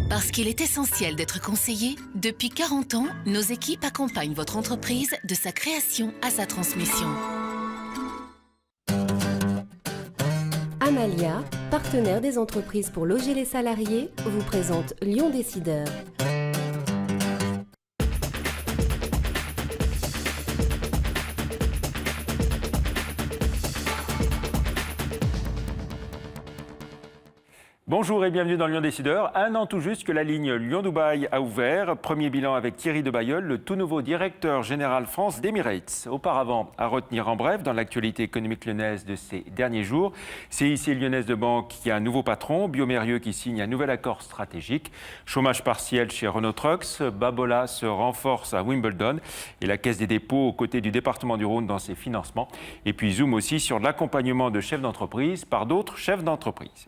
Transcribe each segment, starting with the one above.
Parce qu'il est essentiel d'être conseillé, depuis 40 ans, nos équipes accompagnent votre entreprise de sa création à sa transmission. Amalia, partenaire des entreprises pour loger les salariés, vous présente Lyon Décideur. Bonjour et bienvenue dans Lyon Décideur. Un an tout juste que la ligne Lyon-Dubaï a ouvert. Premier bilan avec Thierry Debailleul, le tout nouveau directeur général France d'Emirates. Auparavant, à retenir en bref, dans l'actualité économique lyonnaise de ces derniers jours, CIC Lyonnaise de Banque qui a un nouveau patron, Biomérieux qui signe un nouvel accord stratégique, chômage partiel chez Renault Trucks, Babola se renforce à Wimbledon et la Caisse des dépôts aux côtés du département du Rhône dans ses financements. Et puis zoom aussi sur l'accompagnement de chefs d'entreprise par d'autres chefs d'entreprise.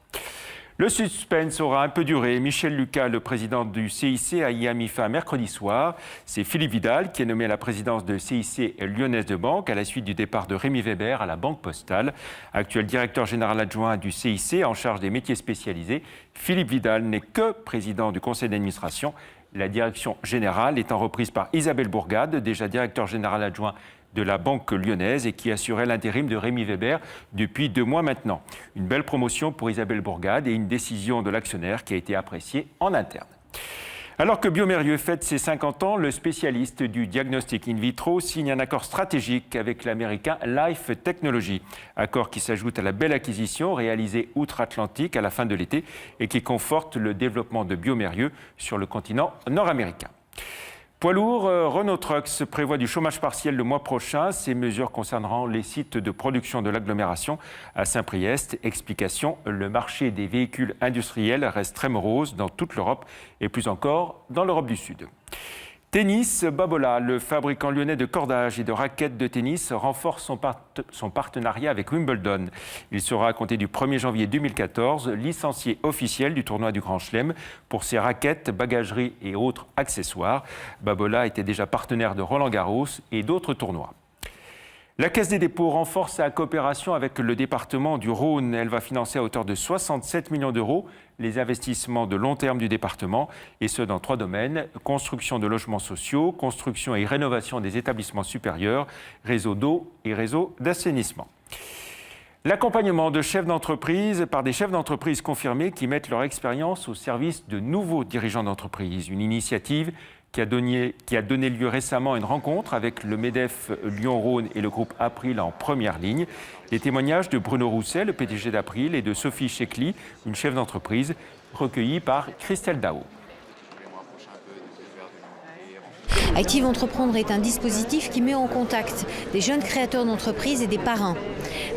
Le suspense aura un peu duré. Michel Lucas, le président du CIC, a y mis fin mercredi soir. C'est Philippe Vidal qui est nommé à la présidence de CIC Lyonnaise de Banque à la suite du départ de Rémi Weber à la Banque Postale. Actuel directeur général adjoint du CIC en charge des métiers spécialisés, Philippe Vidal n'est que président du conseil d'administration. La direction générale étant reprise par Isabelle Bourgade, déjà directeur général adjoint de la Banque lyonnaise et qui assurait l'intérim de Rémi Weber depuis 2 mois maintenant. Une belle promotion pour Isabelle Bourgade et une décision de l'actionnaire qui a été appréciée en interne. Alors que Biomérieux fête ses 50 ans, le spécialiste du diagnostic in vitro signe un accord stratégique avec l'américain Life Technology. Accord qui s'ajoute à la belle acquisition réalisée outre-Atlantique à la fin de l'été et qui conforte le développement de Biomérieux sur le continent nord-américain. Poids lourd, Renault Trucks prévoit du chômage partiel le mois prochain. Ces mesures concerneront les sites de production de l'agglomération à Saint-Priest. Explication, le marché des véhicules industriels reste très morose dans toute l'Europe et plus encore dans l'Europe du Sud. Tennis, Babola, le fabricant lyonnais de cordages et de raquettes de tennis, renforce son partenariat avec Wimbledon. Il sera, à compter du 1er janvier 2014, licencié officiel du tournoi du Grand Chelem pour ses raquettes, bagageries et autres accessoires. Babola était déjà partenaire de Roland-Garros et d'autres tournois. La Caisse des dépôts renforce sa coopération avec le département du Rhône. Elle va financer à hauteur de 67 millions d'euros les investissements de long terme du département, et ce dans 3 domaines, construction de logements sociaux, construction et rénovation des établissements supérieurs, réseau d'eau et réseau d'assainissement. L'accompagnement de chefs d'entreprise par des chefs d'entreprise confirmés qui mettent leur expérience au service de nouveaux dirigeants d'entreprise. Une initiative qui a donné lieu récemment à une rencontre avec le MEDEF Lyon-Rhône et le groupe April en première ligne. Les témoignages de Bruno Rousset, le PDG d'April, et de Sophie Chekli, une chef d'entreprise, recueillis par Christelle Dao. Active Entreprendre est un dispositif qui met en contact des jeunes créateurs d'entreprises et des parrains.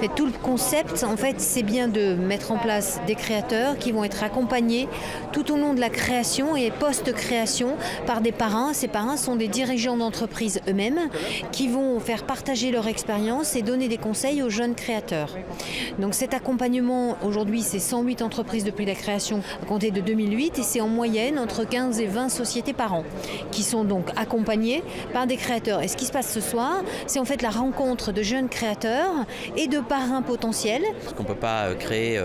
Mais tout le concept, en fait, c'est bien de mettre en place des créateurs qui vont être accompagnés tout au long de la création et post-création par des parrains. Ces parrains sont des dirigeants d'entreprise eux-mêmes qui vont faire partager leur expérience et donner des conseils aux jeunes créateurs. Donc cet accompagnement, aujourd'hui, c'est 108 entreprises depuis la création à compter de 2008 et c'est en moyenne entre 15 et 20 sociétés par an qui sont donc accompagnées par des créateurs. Et ce qui se passe ce soir, c'est en fait la rencontre de jeunes créateurs et de parrains potentiels. Parce qu'on ne peut pas créer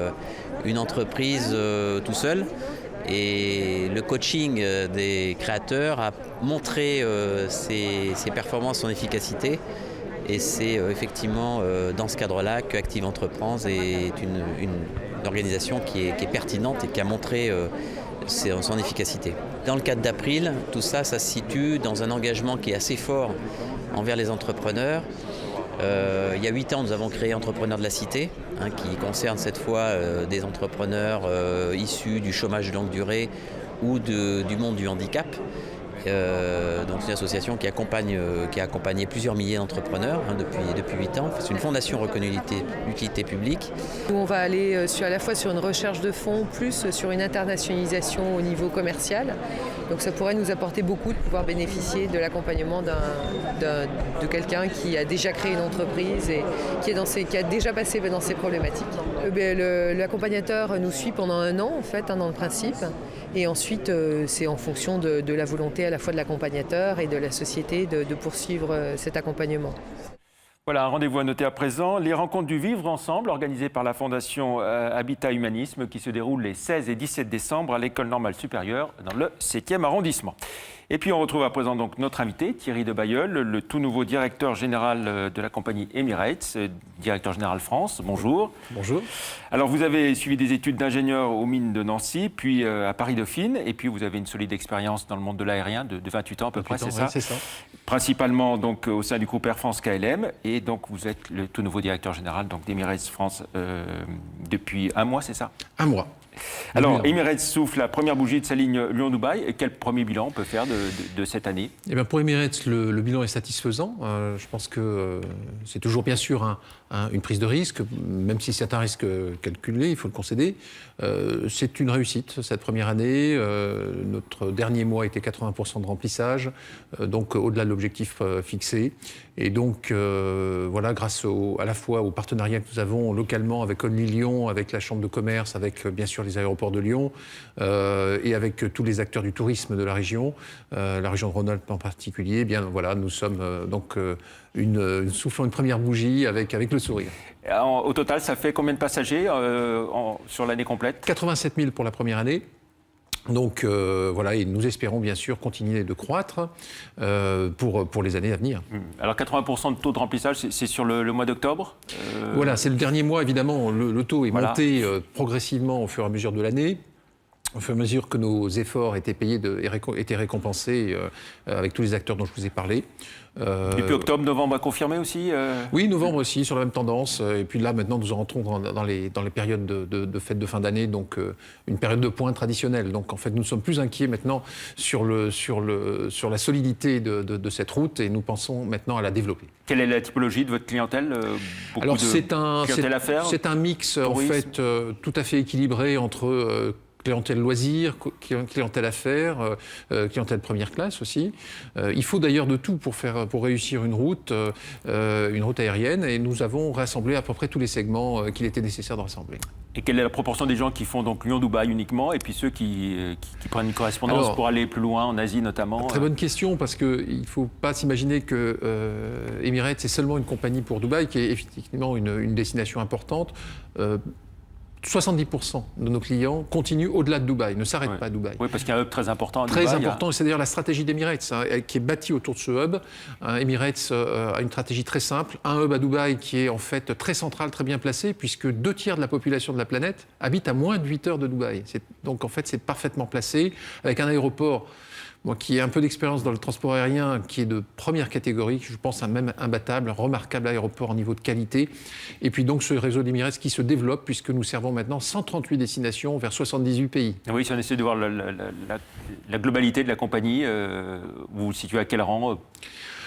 une entreprise tout seul. Et le coaching des créateurs a montré ses performances, son efficacité. Et c'est effectivement dans ce cadre-là que Active Entreprendre est une organisation qui est pertinente et qui a montré son efficacité. Dans le cadre d'April, tout ça, ça se situe dans un engagement qui est assez fort envers les entrepreneurs. Il y a 8 ans, nous avons créé Entrepreneurs de la Cité, qui concerne cette fois des entrepreneurs issus du chômage de longue durée ou du monde du handicap. Donc c'est une association qui a accompagné plusieurs milliers d'entrepreneurs depuis 8 ans. C'est une fondation reconnue d'utilité publique. Nous, on va aller à la fois sur une recherche de fonds, plus sur une internationalisation au niveau commercial. Donc ça pourrait nous apporter beaucoup de pouvoir bénéficier de l'accompagnement de quelqu'un qui a déjà créé une entreprise et qui a déjà passé dans ces problématiques. L'accompagnateur nous suit pendant 1 an, en fait, dans le principe. Et ensuite, c'est en fonction de la volonté à la fois de l'accompagnateur et de la société de poursuivre cet accompagnement. Voilà, un rendez-vous à noter à présent. Les rencontres du Vivre Ensemble, organisées par la Fondation Habitat Humanisme, qui se déroulent les 16 et 17 décembre à l'École normale supérieure dans le 7e arrondissement. Et puis on retrouve à présent donc notre invité, Thierry de Bailleul, le tout nouveau directeur général de la compagnie Emirates, directeur général France. Bonjour. Bonjour. Alors vous avez suivi des études d'ingénieur aux mines de Nancy, puis à Paris-Dauphine, et puis vous avez une solide expérience dans le monde de l'aérien de 28 ans à peu près, c'est ça ? C'est ça. Principalement donc au sein du groupe Air France KLM, et donc vous êtes le tout nouveau directeur général d'Emirates France depuis un mois, c'est ça ? Un mois. Alors, Emirates souffle la première bougie de sa ligne Lyon-Dubaï. Et quel premier bilan on peut faire de cette année ? Eh bien, pour Emirates, le bilan est satisfaisant. Je pense que c'est toujours bien sûr une prise de risque, même si c'est un risque calculé, il faut le concéder. C'est une réussite cette première année. Notre dernier mois était 80% de remplissage, donc au-delà de l'objectif fixé. Et donc, voilà, grâce à la fois aux partenariats que nous avons localement avec Only Lyon, avec la Chambre de commerce, avec bien sûr les aéroports de Lyon et avec tous les acteurs du tourisme de la région de Rhône-Alpes en particulier, eh bien voilà, nous sommes soufflant une première bougie avec le sourire. Au total, ça fait combien de passagers sur l'année complète ? 87 000 pour la première année. Donc voilà, et nous espérons bien sûr continuer de croître pour les années à venir. Alors 80% de taux de remplissage, c'est sur le mois d'octobre ? Voilà, c'est le dernier mois évidemment, le taux est monté progressivement au fur et à mesure de l'année. Au fur et à mesure que nos efforts étaient payés étaient récompensés avec tous les acteurs dont je vous ai parlé. Depuis octobre, novembre a confirmé aussi Oui, novembre aussi, sur la même tendance. Et puis là, maintenant, nous rentrons dans les périodes de fêtes de fin d'année, donc une période de pointe traditionnelle. Donc en fait, nous sommes plus inquiets maintenant sur la solidité de cette route et nous pensons maintenant à la développer. Quelle est la typologie de votre clientèle ? Alors c'est un mix tourisme. En fait tout à fait équilibré entre clientèle loisirs, clientèle affaires, clientèle première classe aussi. Il faut d'ailleurs de tout pour réussir une route aérienne, et nous avons rassemblé à peu près tous les segments qu'il était nécessaire de rassembler. Et quelle est la proportion des gens qui font donc Lyon-Dubaï uniquement, et puis ceux qui prennent une correspondance pour aller plus loin, en Asie notamment ? Très bonne question, parce qu'il ne faut pas s'imaginer que Emirates est seulement une compagnie pour Dubaï, qui est effectivement une destination importante. 70% de nos clients continuent au-delà de Dubaï, ne s'arrêtent pas à Dubaï. Oui, parce qu'il y a un hub très important à Dubaï. Très important, et c'est d'ailleurs la stratégie d'Emirates qui est bâtie autour de ce hub. Emirates a une stratégie très simple, un hub à Dubaï qui est en fait très central, très bien placé, puisque 2/3 de la population de la planète habite à moins de 8 heures de Dubaï. Donc en fait, c'est parfaitement placé, avec un aéroport qui a un peu d'expérience dans le transport aérien, qui est de première catégorie, je pense même imbattable, remarquable aéroport en niveau de qualité. Et puis donc ce réseau d'Emirates qui se développe, puisque nous servons maintenant 138 destinations vers 78 pays. Oui, si on essaie de voir la globalité de la compagnie, vous vous situez à quel rang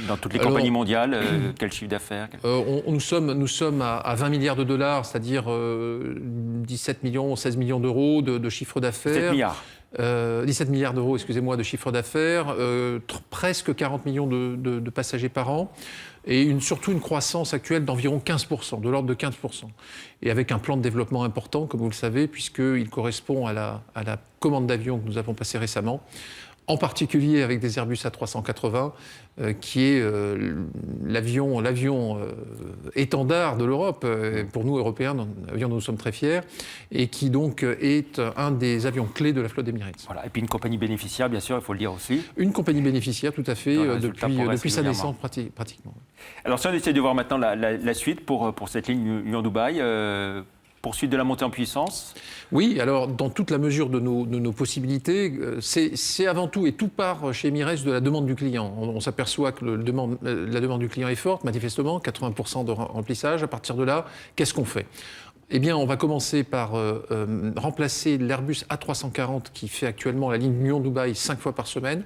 dans toutes les compagnies mondiales, quel chiffre d'affaires nous sommes à 20 milliards de dollars, c'est-à-dire 17 millions, 16 millions d'euros de chiffre d'affaires. 17 milliards. 17 milliards d'euros, excusez-moi, de chiffre d'affaires, presque 40 millions de passagers par an, et surtout une croissance actuelle d'environ 15%, de l'ordre de 15%. Et avec un plan de développement important, comme vous le savez, puisqu'il correspond à la commande d'avions que nous avons passée récemment, en particulier avec des Airbus A380, qui est l'avion étendard de l'Europe, pour nous Européens, avion dont nous sommes très fiers, et qui donc est un des avions clés de la flotte d'Emirates. Voilà. Et puis une compagnie bénéficiaire, bien sûr, il faut le dire aussi. Une compagnie bénéficiaire, tout à fait, depuis sa naissance pratiquement. Alors si on essaie de voir maintenant la suite pour cette ligne Lyon-Dubaï, poursuite de la montée en puissance ? Oui, alors dans toute la mesure de nos possibilités, c'est avant tout, et tout part chez Emirates, de la demande du client. On s'aperçoit que la demande du client est forte, manifestement, 80% de remplissage. À partir de là, qu'est-ce qu'on fait ? Eh bien, on va commencer par remplacer l'Airbus A340 qui fait actuellement la ligne Lyon-Dubaï 5 fois par semaine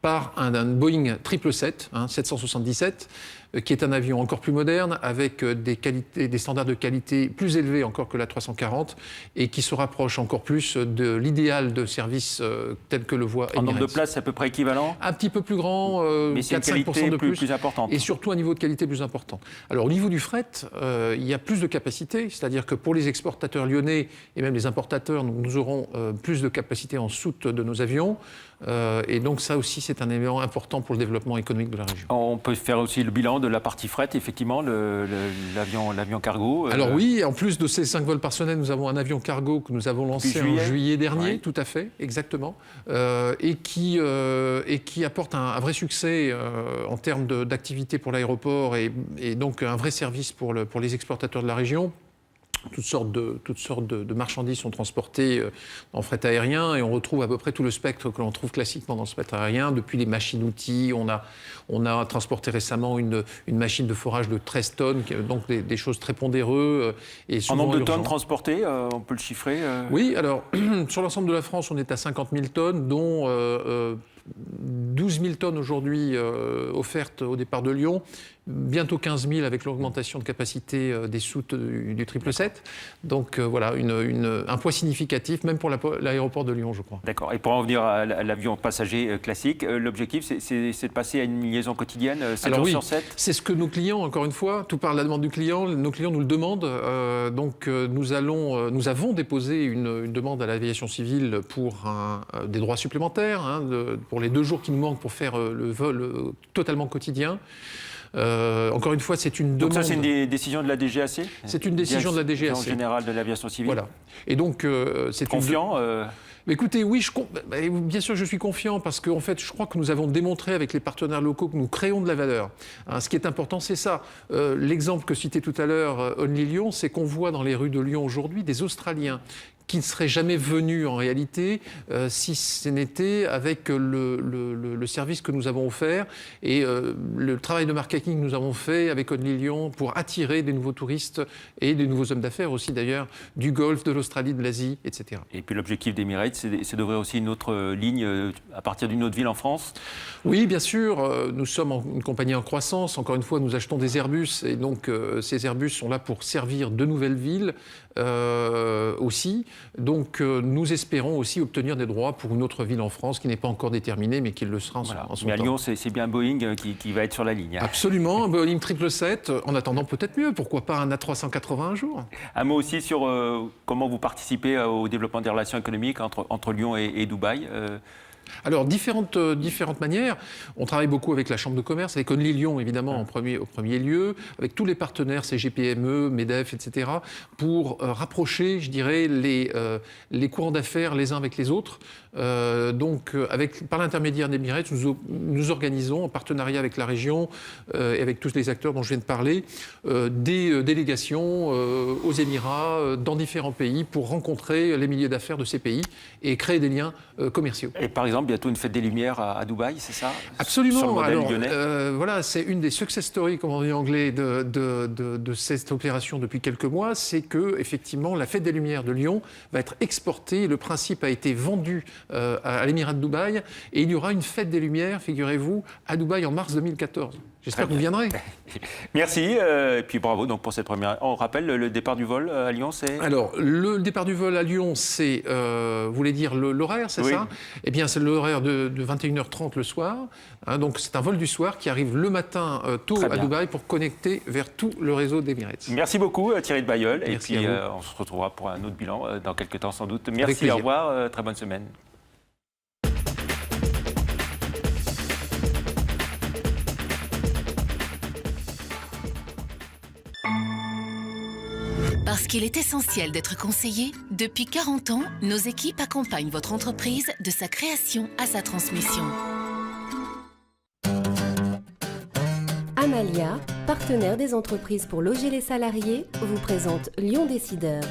par un Boeing 777, 777, qui est un avion encore plus moderne, avec des standards de qualité plus élevés encore que la 340, et qui se rapproche encore plus de l'idéal de service tel que le voit Emirates. En nombre de places, c'est à peu près équivalent ? Un petit peu plus grand, mais c'est 4-5% de plus importante. Et surtout un niveau de qualité plus important. Alors au niveau du fret, il y a plus de capacité, c'est-à-dire que pour les exportateurs lyonnais et même les importateurs, nous aurons plus de capacité en soute de nos avions. Et donc ça aussi, c'est un élément important pour le développement économique de la région. On peut faire aussi le bilan de la partie fret, effectivement, l'avion cargo. Alors oui, en plus de ces 5 vols par semaine, nous avons un avion cargo que nous avons lancé en juillet dernier, oui. tout à fait, exactement, et qui apporte un vrai succès en termes d'activité pour l'aéroport et donc un vrai service pour les exportateurs de la région. Toutes sortes de marchandises sont transportées en fret aérien et on retrouve à peu près tout le spectre que l'on trouve classiquement dans le fret aérien, depuis les machines-outils. On a transporté récemment une machine de forage de 13 tonnes, donc des choses très pondéreuses. Et en nombre de tonnes transportées, on peut le chiffrer Oui, alors sur l'ensemble de la France, on est à 50 000 tonnes, dont 12 000 tonnes aujourd'hui offertes au départ de Lyon, bientôt 15 000 avec l'augmentation de capacité des soutes du 777. Donc voilà, un poids significatif, même pour l'aéroport de Lyon, je crois. D'accord. Et pour en venir à l'avion passager classique, l'objectif, c'est de passer à une liaison quotidienne, 7 jours sur 7 ? C'est ce que nos clients, encore une fois, tout par la demande du client, nos clients nous le demandent. Nous avons déposé une demande à l'aviation civile pour des droits supplémentaires, pour les 2 jours qui nous manquent pour faire le vol totalement quotidien. Encore une fois, c'est une demande. Donc ça, c'est une décision de la DGAC ? C'est une décision de la DGAC. Direction générale de l'aviation civile. Voilà. Et donc, c'est confiant Écoutez, oui, bien sûr, je suis confiant parce qu'en fait, je crois que nous avons démontré avec les partenaires locaux que nous créons de la valeur. Ce qui est important, c'est ça. L'exemple que citait tout à l'heure Only Lyon, c'est qu'on voit dans les rues de Lyon aujourd'hui des Australiens qui ne seraient jamais venus en réalité si ce n'était avec le service que nous avons offert et le travail de marketing que nous avons fait avec Only Lyon pour attirer des nouveaux touristes et des nouveaux hommes d'affaires aussi d'ailleurs, du Golfe, de l'Australie, de l'Asie, etc. Et puis l'objectif d'Emirates, c'est d'ouvrir aussi une autre ligne à partir d'une autre ville en France ? Oui, bien sûr. Nous sommes une compagnie en croissance. Encore une fois, nous achetons des Airbus et donc ces Airbus sont là pour servir de nouvelles villes aussi. Donc nous espérons aussi obtenir des droits pour une autre ville en France qui n'est pas encore déterminée mais qui le sera en son temps. Mais à Lyon, c'est bien Boeing qui va être sur la ligne. Absolument, un Boeing 777, en attendant peut-être mieux, pourquoi pas un A380 un jour. Un mot aussi sur comment vous participez au développement des relations économiques entre Lyon et Dubaï. Alors, différentes manières. On travaille beaucoup avec la Chambre de commerce, avec Only Lyon, évidemment, au premier lieu, avec tous les partenaires, CGPME, MEDEF, etc., pour rapprocher, je dirais, les courants d'affaires les uns avec les autres. Par l'intermédiaire d'Emirates, nous organisons, en partenariat avec la région et avec tous les acteurs dont je viens de parler, des délégations aux Émirats, dans différents pays, pour rencontrer les milliers d'affaires de ces pays et créer des liens commerciaux. Et par exemple, bientôt une fête des Lumières à Dubaï, c'est ça ? Absolument. Sur le modèle lyonnais. Voilà, c'est une des success stories, comme on dit en anglais, de cette opération depuis quelques mois, c'est que effectivement la fête des Lumières de Lyon va être exportée. Le principe a été vendu à l'Émirat de Dubaï et il y aura une fête des Lumières, figurez-vous, à Dubaï en mars 2014. J'espère que vous viendrez. Merci, et puis bravo donc pour cette première. On rappelle le départ du vol à Lyon, c'est ? Alors, le départ du vol à Lyon, c'est, vous voulez dire l'horaire, c'est ça ? Eh bien, c'est l'horaire de 21h30 le soir. Donc, c'est un vol du soir qui arrive le matin tôt à Dubaï pour connecter vers tout le réseau d'Emirates. Merci beaucoup Thierry de Bailleul. Merci et puis à vous. on se retrouvera pour un autre bilan dans quelques temps sans doute. Merci, au revoir, très bonne semaine. Parce qu'il est essentiel d'être conseillé, depuis 40 ans, nos équipes accompagnent votre entreprise de sa création à sa transmission. Amalia, partenaire des entreprises pour loger les salariés, vous présente Lyon Décideur.